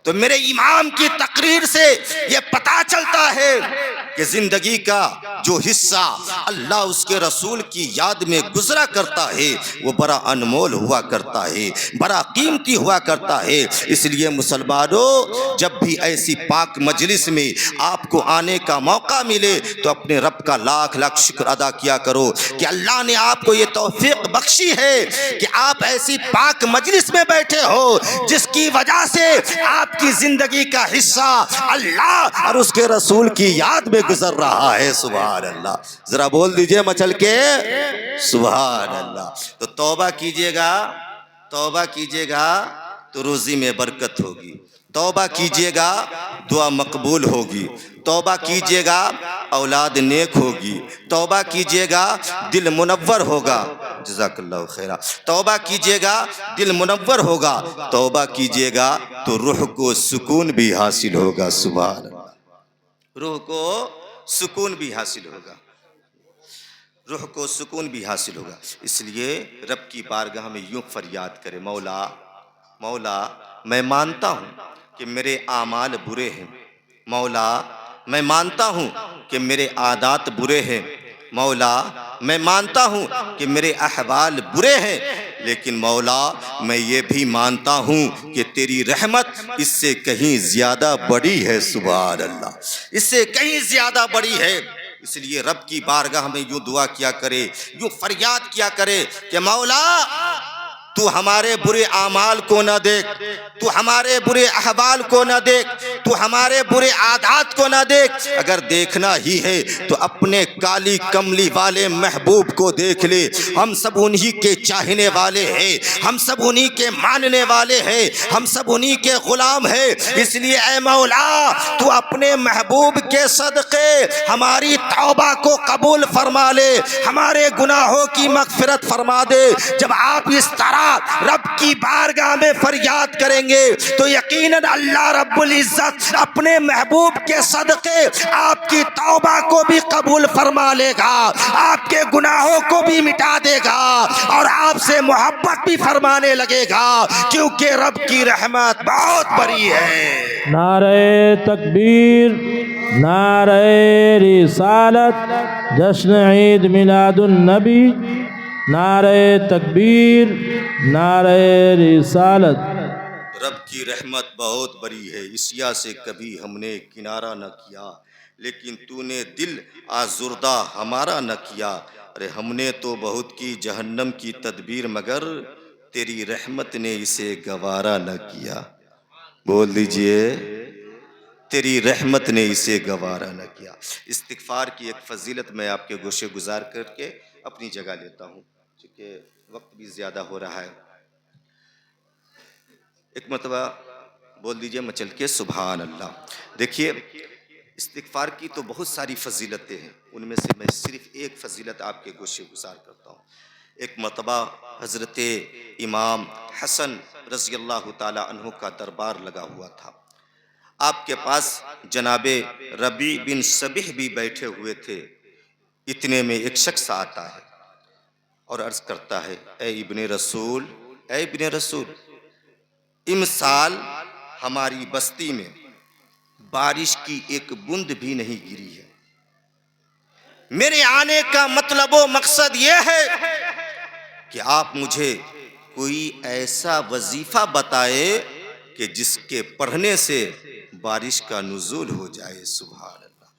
تو میرے امام کی تقریر سے یہ پتا چلتا ہے کہ زندگی کا جو حصہ اللہ اس کے رسول کی یاد میں گزرا کرتا ہے وہ بڑا انمول ہوا کرتا ہے، بڑا قیمتی ہوا کرتا ہے۔ اس لیے مسلمانوں، جب بھی ایسی پاک مجلس میں آپ کو آنے کا موقع ملے تو اپنے رب کا لاکھ لاکھ شکر ادا کیا کرو کہ اللہ نے آپ کو یہ توفیق بخشی ہے کہ آپ ایسی پاک مجلس میں بیٹھے ہو جس کی وجہ سے آپ کی زندگی کا حصہ اللہ اور اس کے رسول کی یاد میں گزر رہا ہے۔ سبحان اللہ، ذرا بول دیجئے مچل کے سبحان اللہ۔ تو توبہ کیجئے گا، توبہ کیجئے گا تو روزی میں برکت ہوگی، توبہ کیجئے گا دعا مقبول ہوگی، توبہ کیجئے گا اولاد نیک ہوگی، توبہ کیجئے گا دل منور ہوگا، جزاک اللہ خیرہ، توبہ کیجئے گا دل منور ہوگا، توبہ کیجئے گا تو روح کو سکون بھی حاصل ہوگا۔ سبحان اللہ، روح کو سکون بھی حاصل ہوگا، روح کو سکون بھی حاصل ہوگا۔ اس لیے رب کی بارگاہ میں یوں فریاد کرے، مولا مولا میں مانتا ہوں کہ میرے اعمال برے ہیں، مولا میں مانتا ہوں کہ میرے عادات برے ہیں، مولا میں مانتا ہوں کہ میرے احوال برے ہیں، لیکن مولا میں یہ بھی مانتا ہوں کہ تیری رحمت اس سے کہیں زیادہ بڑی ہے۔ سبحان اللہ، اس سے کہیں زیادہ بڑی ہے۔ اس لیے رب کی بارگاہ میں یوں دعا کیا کرے، یوں فریاد کیا کرے کہ مولا تو ہمارے برے اعمال کو نہ دیکھ، تو ہمارے برے احوال کو نہ دیکھ، تو ہمارے برے عادات کو نہ دیکھ، اگر دیکھنا ہی ہے تو اپنے کالی کملی والے محبوب کو دیکھ لے۔ ہم سب انہی کے چاہنے والے ہیں، ہم سب انہی کے ماننے والے ہیں، ہم سب انہی کے غلام ہیں۔ اس لیے اے مولا تو اپنے محبوب کے صدقے ہماری توبہ کو قبول فرما لے، ہمارے گناہوں کی مغفرت فرما دے۔ جب آپ اس طرح رب کی بارگاہ میں فریاد کریں گے تو یقیناً اللہ رب العزت اپنے محبوب کے صدقے آپ کی توبہ کو بھی قبول فرما لے گا، آپ کے گناہوں کو بھی مٹا دے گا اور آپ سے محبت بھی فرمانے لگے گا، کیونکہ رب کی رحمت بہت بڑی ہے۔ نعرہ تکبیر، نعرہ رسالت، جشن عید میلاد النبی، نعرہ تکبیر، نعرہ رسالت۔ رب کی رحمت بہت بڑی ہے، عصیاں سے کبھی ہم نے کنارہ نہ کیا، لیکن تو نے دل آزردہ ہمارا نہ کیا۔ ارے ہم نے تو بہت کی جہنم کی تدبیر، مگر تیری رحمت نے اسے گوارا نہ کیا۔ بول دیجئے تیری رحمت نے اسے گوارا نہ کیا۔ استغفار کی ایک فضیلت میں آپ کے گوشے گزار کر کے اپنی جگہ لیتا ہوں، چونکہ وقت بھی زیادہ ہو رہا ہے۔ ایک مرتبہ بول دیجئے مچل کے سبحان اللہ۔ دیکھیے استغفار کی تو بہت ساری فضیلتیں ہیں، ان میں سے میں صرف ایک فضیلت آپ کے گوشے گزار کرتا ہوں۔ ایک مرتبہ حضرت امام حسن رضی اللہ تعالی عنہ کا دربار لگا ہوا تھا، آپ کے پاس جناب ربیع بن صبیح بھی بیٹھے ہوئے تھے۔ اتنے میں ایک شخص آتا ہے اور عرض کرتا ہے، اے ابن رسول، اے ابن رسول، امسال ہماری بستی میں بارش کی ایک بوند بھی نہیں گری ہے۔ میرے آنے کا مطلب و مقصد یہ ہے کہ آپ مجھے کوئی ایسا وظیفہ بتائے کہ جس کے پڑھنے سے بارش کا نزول ہو جائے۔ سبحان اللہ۔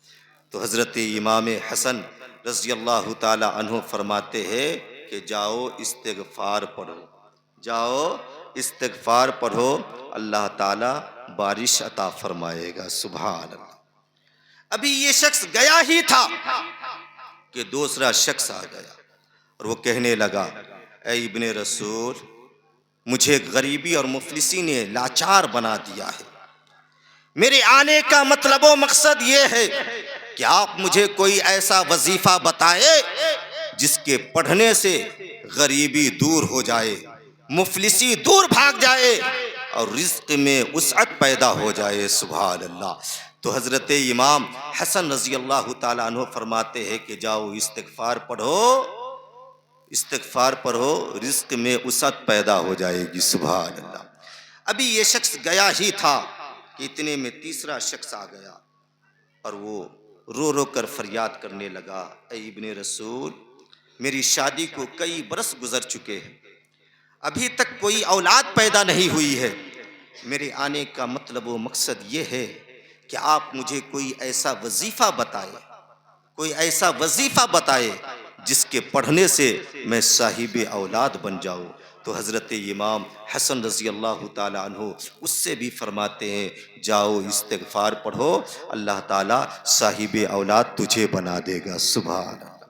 تو حضرت امام حسن رضی اللہ تعالی عنہ فرماتے ہیں کہ جاؤ استغفار پڑھو، جاؤ استغفار پڑھو، اللہ تعالی بارش عطا فرمائے گا۔ سبحان اللہ۔ ابھی یہ شخص گیا ہی تھا کہ دوسرا شخص آ گیا اور وہ کہنے لگا، اے ابن رسول، مجھے غریبی اور مفلسی نے لاچار بنا دیا ہے۔ میرے آنے کا مطلب و مقصد یہ ہے کہ آپ مجھے کوئی ایسا وظیفہ بتائے جس کے پڑھنے سے غریبی دور ہو جائے، مفلسی دور بھاگ جائے اور رزق میں وسعت پیدا ہو جائے۔ سبحان اللہ۔ تو حضرت امام حسن رضی اللہ تعالیٰ عنہ فرماتے ہیں کہ جاؤ استغفار پڑھو، استغفار پڑھو، رزق میں وسعت پیدا ہو جائے گی۔ سبحان اللہ۔ ابھی یہ شخص گیا ہی تھا کہ اتنے میں تیسرا شخص آ گیا اور وہ رو رو کر فریاد کرنے لگا، اے ابن رسول، میری شادی کو کئی برس گزر چکے ہیں، ابھی تک کوئی اولاد پیدا نہیں ہوئی ہے، میرے آنے کا مطلب و مقصد یہ ہے کہ آپ مجھے کوئی ایسا وظیفہ بتائے، کوئی ایسا وظیفہ بتائے جس کے پڑھنے سے میں صاحب اولاد بن جاؤں۔ تو حضرت امام حسن رضی اللہ تعالیٰ عنہ اس سے بھی فرماتے ہیں، جاؤ استغفار پڑھو، اللہ تعالیٰ صاحب اولاد تجھے بنا دے گا۔ سبحان اللہ۔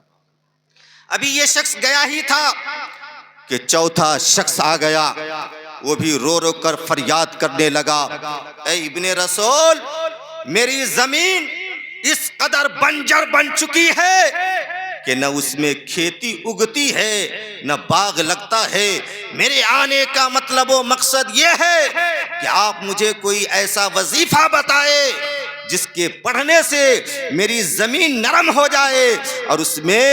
ابھی یہ شخص گیا ہی تھا کہ چوتھا شخص آ گیا، وہ بھی رو رو کر فریاد کرنے لگا، اے ابن رسول، میری زمین اس قدر بنجر بن چکی ہے کہ نہ اس میں کھیتی اگتی ہے نہ باغ لگتا ہے، میرے آنے کا مطلب و مقصد یہ ہے کہ آپ مجھے کوئی ایسا وظیفہ بتائے جس کے پڑھنے سے میری زمین نرم ہو جائے اور اس میں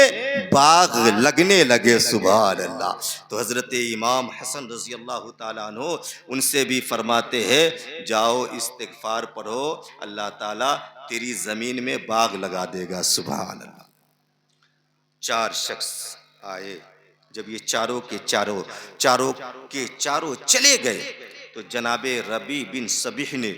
باغ لگنے لگے۔ سبحان اللہ۔ تو حضرت امام حسن رضی اللہ تعالیٰ عنہ ان سے بھی فرماتے ہیں، جاؤ استغفار پڑھو، اللہ تعالیٰ تیری زمین میں باغ لگا دے گا۔ سبحان اللہ۔ چار شخص آئے، جب یہ چاروں کے چاروں چلے گئے تو جناب ربیع بن صبیح نے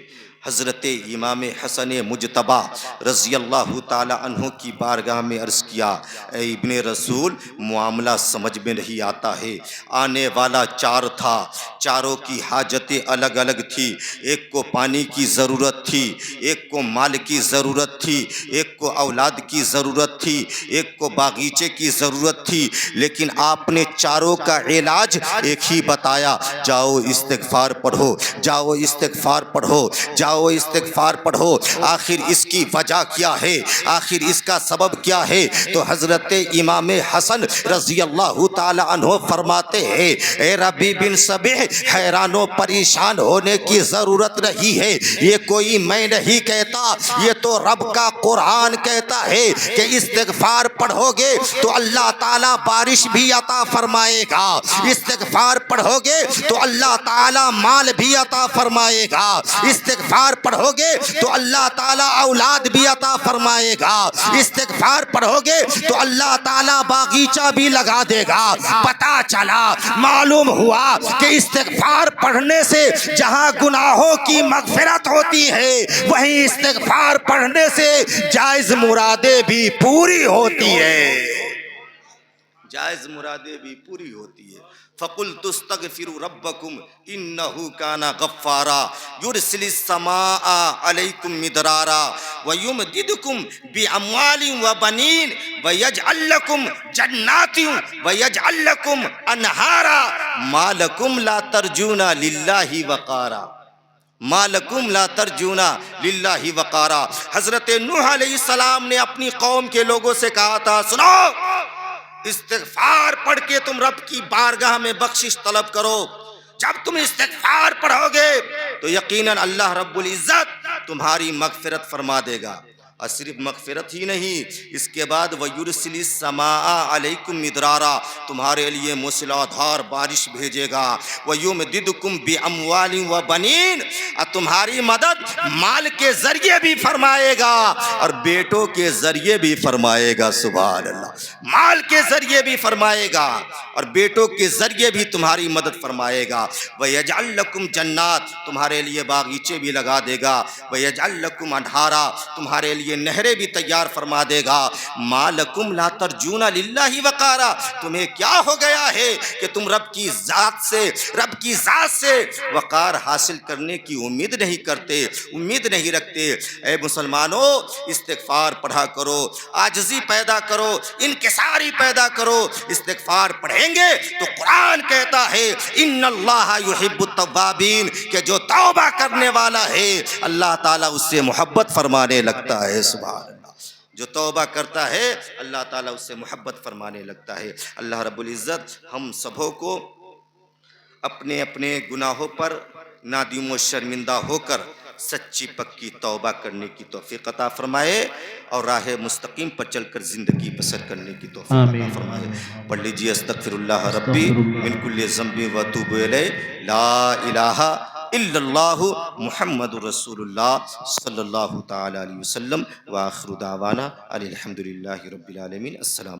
حضرت امام حسن مجتبی رضی اللہ تعالی عنہ کی بارگاہ میں عرض کیا، اے ابن رسول، معاملہ سمجھ میں نہیں آتا ہے، آنے والا چار تھا، چاروں کی حاجتیں الگ الگ تھی، ایک کو پانی کی ضرورت تھی، ایک کو مال کی ضرورت تھی، ایک کو اولاد کی ضرورت تھی، ایک کو باغیچے کی ضرورت تھی، لیکن آپ نے چاروں کا علاج ایک ہی بتایا، جاؤ استغفار پڑھو، جاؤ استغفار پڑھو، جاؤ استغفار پڑھو۔ آخر اس کی وجہ کیا ہے؟ آخر اس کا سبب کیا ہے؟ تو حضرت امام حسن رضی اللہ تعالی عنہ فرماتے ہیں، اے ربیع بن صبیح، حیران و پریشان ہونے کی ضرورت نہیں ہے، یہ کوئی میں نہیں کہتا، یہ تو رب کا قرآن کہتا ہے کہ استغفار پڑھو گے تو اللہ تعالیٰ بارش بھی عطا فرمائے گا، استغفار پڑھو گے تو اللہ تعالیٰ مال بھی عطا فرمائے گا، استغفار پڑھو گے تو اللہ تعالیٰ اولاد بھی عطا فرمائے گا، استغفار پڑھو گے تو اللہ تعالیٰ باغیچہ بھی لگا دے گا۔ پتہ چلا، معلوم ہوا کہ استغفار پڑھنے سے جہاں گناہوں کی مغفرت ہوتی ہے، وہیں استغفار پڑھنے سے جائز مرادیں بھی پوری ہوتی ہے، جائز مرادیں بھی پوری ہوتی ہے۔ فَقُلْتُ اسْتَغْفِرُوا رَبَّكُمْ إِنَّهُ كَانَ غَفَّارًا يُرْسِلِ السَّمَاءَ عَلَيْكُمْ مِدْرَارًا وَيُمْدِدْكُمْ بِأَمْوَالٍ وَبَنِينَ وَيَجْعَلْ لَكُمْ جَنَّاتٍ وَيَجْعَلْ لَكُمْ أَنْهَارًا مَا لَكُمْ لَا تَرْجُونَ لِلَّهِ وَقَارًا، مَا لَكُمْ لَا تَرْجُونَ لِلَّهِ وَقَارًا۔ حضرت نوح علیہ السلام نے اپنی قوم کے لوگوں سے کہا تھا، سنو، استغفار پڑھ کے تم رب کی بارگاہ میں بخشش طلب کرو، جب تم استغفار پڑھو گے تو یقیناً اللہ رب العزت تمہاری مغفرت فرما دے گا، اور صرف مغفرت ہی نہیں، اس کے بعد وَيُرْسِلِ السَّمَاءَ عَلَيْكُمْ مِدْرَارًا، تمہارے لیے موسلادھار بارش بھیجے گا، وَيُمْدِدْكُمْ بِأَمْوَالٍ وَبَنِينَ، اور تمہاری مدد مال کے ذریعے بھی فرمائے گا اور بیٹوں کے ذریعے بھی فرمائے گا۔ سبحان اللہ۔ مال کے ذریعے بھی فرمائے گا اور بیٹوں کے ذریعے بھی تمہاری مدد فرمائے گا۔ وَيَجْعَلْ لَكُمْ جَنَّاتٍ، تمہارے لیے باغیچے بھی لگا دے گا، وَيَجْعَلْ لَكُمْ أَنْهَارًا، تمہارے لیے نہریں بھی تیار فرما دے گا، مَا لَكُمْ لَا تَرْجُونَ لِلَّهِ وَقَارًا، تمہیں کیا ہو گیا ہے کہ تم رب کی ذات سے وقار حاصل کرنے کی امید نہیں کرتے، امید نہیں رکھتے۔ اے مسلمانوں، استغفار پڑھا کرو، عاجزی پیدا کرو، انکساری پیدا کرو۔ استغفار پڑھیں گے تو قرآن کہتا ہے ان اللہ یحب التوابین، کہ جو توبہ کرنے والا ہے اللہ تعالیٰ اس سے محبت فرمانے لگتا ہے۔ سبحان اللہ۔ جو توبہ کرتا ہے اللہ تعالیٰ اس سے محبت فرمانے لگتا ہے۔ اللہ رب العزت ہم سبوں کو اپنے اپنے گناہوں پر نادم و شرمندہ ہو کر سچی پکی توبہ کرنے کی توفیق عطا فرمائے اور راہ مستقیم پر چل کر زندگی بسر کرنے کی توفیق عطا فرمائے۔ پڑھ لیجیے، استغفر اللہ ربی من کل ذنب و اتوب الیہ، لا الہ الا اللہ محمد رسول اللہ صلی اللہ تعالی علیہ وسلم، وآخر دعوانا الحمد للہ رب العالمین۔ السلام